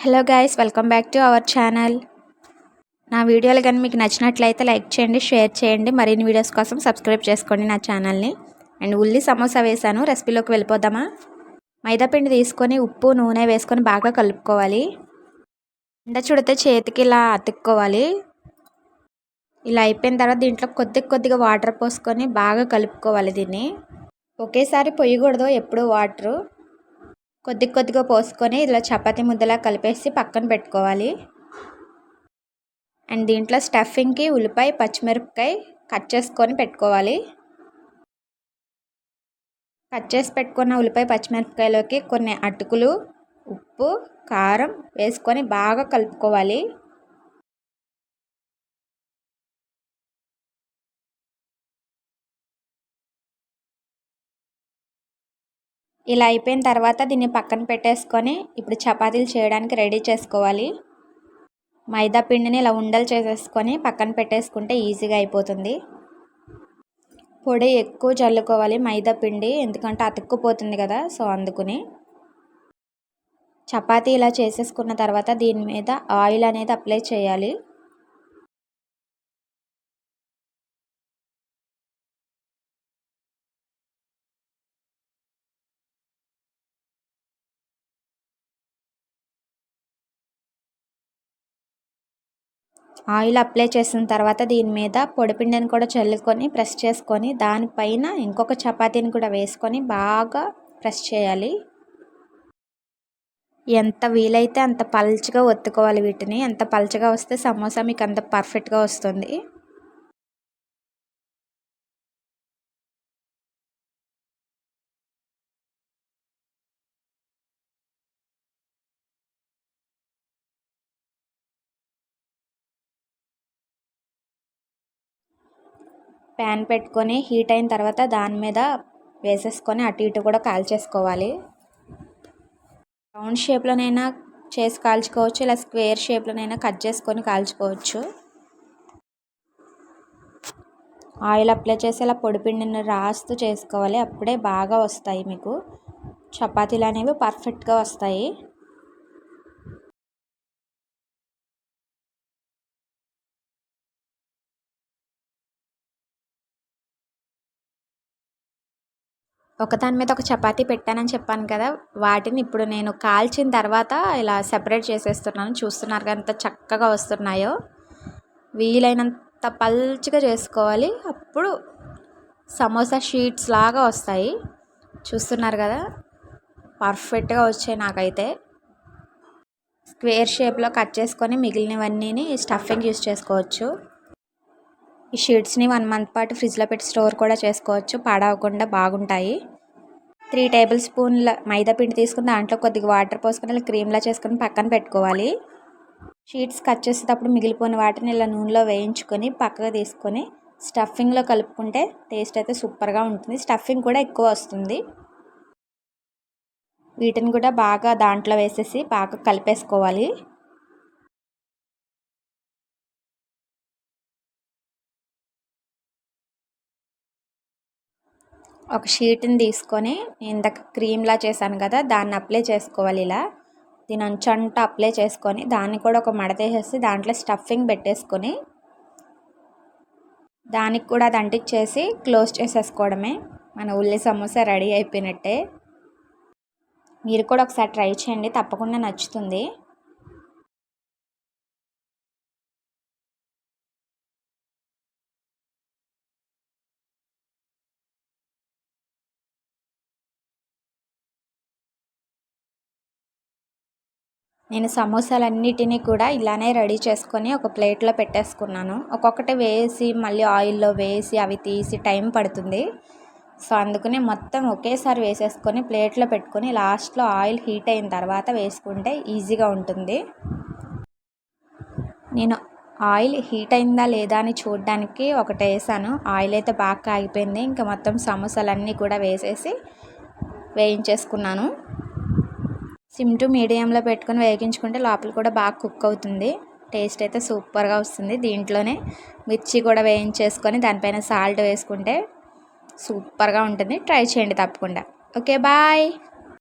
Hello guys, welcome back to our channel. నా వీడియోలు కానీ మీకు నచ్చినట్లయితే లైక్ చేయండి, షేర్ చేయండి. మరిన్ని వీడియోస్ కోసం సబ్స్క్రైబ్ చేసుకోండి నా ఛానల్ని. అండ్ ఉల్లి సమోసా వేసాను. రెసిపీలోకి వెళ్ళిపోదామా? మైదాపిండి తీసుకొని ఉప్పు నూనె వేసుకొని బాగా కలుపుకోవాలి. ఎండ చుడితే చేతికి ఇలా అతుక్కోవాలి. ఇలా అయిపోయిన తర్వాత దీంట్లో కొద్దిగా వాటర్ పోసుకొని బాగా కలుపుకోవాలి. దీన్ని ఒకేసారి పొయ్యకూడదు, ఎప్పుడు వాటరు కొద్దిగా పోసుకొని ఇలా చపాతీ ముద్దలా కలిపేసి పక్కన పెట్టుకోవాలి. అండ్ దీంట్లో స్టఫింగ్కి ఉల్లిపాయ పచ్చిమిరపకాయ కట్ చేసుకొని పెట్టుకోవాలి. కట్ చేసి పెట్టుకున్న ఉల్లిపాయ పచ్చిమిరపకాయలోకి కొన్ని అటుకులు, ఉప్పు, కారం వేసుకొని బాగా కలుపుకోవాలి. ఇలా అయిపోయిన తర్వాత దీన్ని పక్కన పెట్టేసుకొని ఇప్పుడు చపాతీలు చేయడానికి రెడీ చేసుకోవాలి. మైదా పిండిని ఇలా ఉండలు చేసేసుకొని పక్కన పెట్టేసుకుంటే ఈజీగా అయిపోతుంది. పొడి ఎక్కువ చల్లుకోవాలి మైదా పిండి, ఎందుకంటే అతుక్కుపోతుంది కదా, సో అందుకుని. చపాతీ ఇలా చేసేసుకున్న తర్వాత దీని మీద ఆయిల్ అనేది అప్లై చేయాలి. ఆయిల్ అప్లై చేసిన తర్వాత దీని మీద పొడిపిండిని కూడా చల్లుకొని ప్రెస్ చేసుకొని దానిపైన ఇంకొక చపాతీని కూడా వేసుకొని బాగా ప్రెస్ చేయాలి. ఎంత వీలైతే అంత పల్చగా ఒత్తుకోవాలి వీటిని. ఎంత పల్చగా వస్తే సమోసా మీకు అంత పర్ఫెక్ట్గా వస్తుంది. ప్యాన్ పెట్టుకొని హీట్ అయిన తర్వాత దాని మీద వేసేసుకొని అటు ఇటు కూడా కాల్చేసుకోవాలి. రౌండ్ షేప్లోనైనా చేసి కాల్చుకోవచ్చు, ఇలా స్క్వేర్ షేప్లోనైనా కట్ చేసుకొని కాల్చుకోవచ్చు. ఆయిల్ అప్లై చేసి ఇలా పొడిపిండిని రాస్తూ చేసుకోవాలి. అప్పుడే బాగా వస్తాయి మీకు చపాతీలు అనేవి పర్ఫెక్ట్గా వస్తాయి. ఒకదాని మీద ఒక చపాతీ పెట్టానని చెప్పాను కదా, వాటిని ఇప్పుడు నేను కాల్చిన తర్వాత ఇలా సెపరేట్ చేసేస్తున్నాను. చూస్తున్నారు ఎంత చక్కగా వస్తున్నాయో. వీలైనంత పల్చగా చేసుకోవాలి, అప్పుడు సమోసా షీట్స్ లాగా వస్తాయి. చూస్తున్నారు కదా, పర్ఫెక్ట్గా వచ్చాయి నాకైతే. స్క్వేర్ షేప్లో కట్ చేసుకొని మిగిలినవన్నీ స్టఫింగ్ యూస్ చేసుకోవచ్చు. ఈ షీట్స్ని 1 మంత్ పాటు ఫ్రిడ్జ్లో పెట్టి స్టోర్ కూడా చేసుకోవచ్చు, పాడవకుండా బాగుంటాయి. 3 టేబుల్ స్పూన్ల మైదా పిండి తీసుకుని దాంట్లో కొద్దిగా వాటర్ పోసుకొని ఇలా క్రీమ్లా చేసుకొని పక్కన పెట్టుకోవాలి. షీట్స్ కట్ చేసేటప్పుడు మిగిలిపోయిన వాటిని ఇలా నూనెలో వేయించుకొని పక్కకు తీసుకొని స్టఫింగ్లో కలుపుకుంటే టేస్ట్ అయితే సూపర్గా ఉంటుంది. స్టఫింగ్ కూడా ఎక్కువ వస్తుంది. వీటిని కూడా బాగా దాంట్లో వేసేసి బాగా కలిపేసుకోవాలి. ఒక షీట్ని తీసుకొని ఇందాక క్రీమ్లా చేశాను కదా, దాన్ని అప్లై చేసుకోవాలి. ఇలా దీని అంచంట అప్లై చేసుకొని దాన్ని కూడా ఒక మడతేసేసి దాంట్లో స్టఫింగ్ పెట్టేసుకొని దానికి కూడా అది అంటించేసి క్లోజ్ చేసేసుకోవడమే. మన ఉల్లి సమోసా రెడీ అయిపోయినట్టే. మీరు కూడా ఒకసారి ట్రై చేయండి, తప్పకుండా నచ్చుతుంది. నేను సమోసాలన్నిటినీ కూడా ఇలానే రెడీ చేసుకొని ఒక ప్లేట్లో పెట్టేసుకున్నాను. ఒక్కొక్కటి వేసి మళ్ళీ ఆయిల్లో వేసి అవి తీసి టైం పడుతుంది. సో అందుకనే మొత్తం ఒకేసారి వేసేసుకొని ప్లేట్లో పెట్టుకొని లాస్ట్లో ఆయిల్ హీట్ అయిన తర్వాత వేసుకుంటే ఈజీగా ఉంటుంది. నేను ఆయిల్ హీట్ అయిందా లేదా అని చూడడానికి ఒకటి వేసాను. ఆయిల్ అయితే బాగా కాగిపోయింది. ఇంకా మొత్తం సమోసాలన్నీ కూడా వేసేసి వేయించేసుకున్నాను. సిమ్ టు మీడియంలో పెట్టుకొని వేగించుకుంటే లోపల కూడా బాగా కుక్ అవుతుంది. టేస్ట్ అయితే సూపర్గా వస్తుంది. దీంట్లోనే మిర్చి కూడా వేయించేసుకొని దానిపైన సాల్ట్ వేసుకుంటే సూపర్గా ఉంటుంది. ట్రై చేయండి తప్పకుండా. Okay, bye.